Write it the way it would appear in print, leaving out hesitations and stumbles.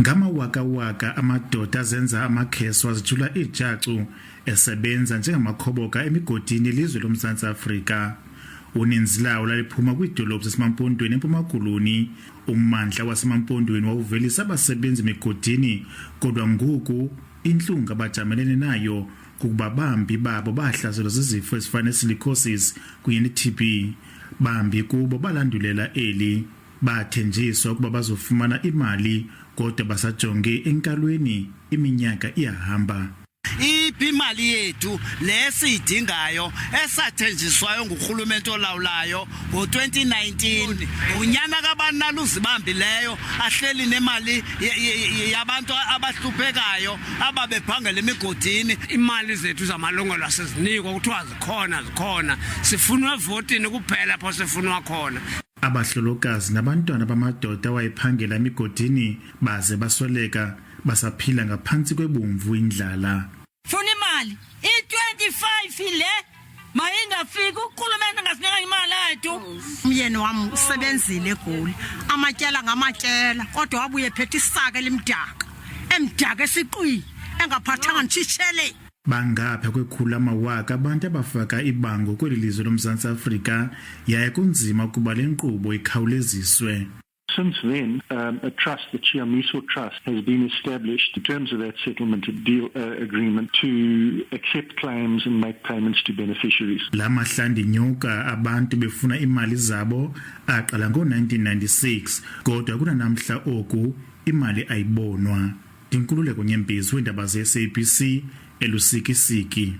Ngamawaka amadoda azenza amakheso azijula ijacu esebenza njengamakhoboka emigodini elizwe loMzantsi Afrika. Uninzi lawo laliphuma kwidolophu zaseMampondweni eMpuma Koloni. Ummandla waseMampondweni wawuvelisa abasebenzi emigodini, kodwa ngoku intlungu abajamelene nayo kukuba bambi babo bahlaselwa zizifo ezifana ne-Silicosis kunye ne-TB. Bambi kubo balandulela eli, bathejiswa ukuba bazofumana imali, kodwa basajonge enkalweni iminyaka iyahamba. Imali yethu lesiyidingayo esathejiswayo ngurhulumente olawulayo ngo-2019 unyana kabani naluzibambileyo ahleli nemali yabantu abahluphekayo ababephangela emigodini. Imali zethu zamalungelo asizinikwa kuthiwa zikhona sifunwa evotini kuphela apho sifunwa khona. Abahlolokazi nabantwana bamadoda wayephangela emigodini baze basweleka basaphila ngaphantsi kwebomvu indlala. Funa imali i-25 le mayingafiki ukhulumene ngasinika imali yethu. Umyeni wami usebenzile eGoli, amatyala ngamatyala, kodwa wabuye phethe isaka emdaka esiqwi engaphathanga ntshitshele. Bangapha kwekhulu amawaka abantu abafaka ibango kweli lizwe loMzantsi Afrika, yaye kunzima ukuba le nkqubo ikhawuleziswe. Since then, a trust, the Chiamiso Trust, has been established in terms of that settlement deal agreement to accept claims and make payments to beneficiaries. La mahlandi nyoka abantu befuna imali zabo aqala ngo-1996, kodwa kunanamhla oku imali ayibonwa. Dinkululeko Nyembezi weendaba ze-SABC eLusikisiki.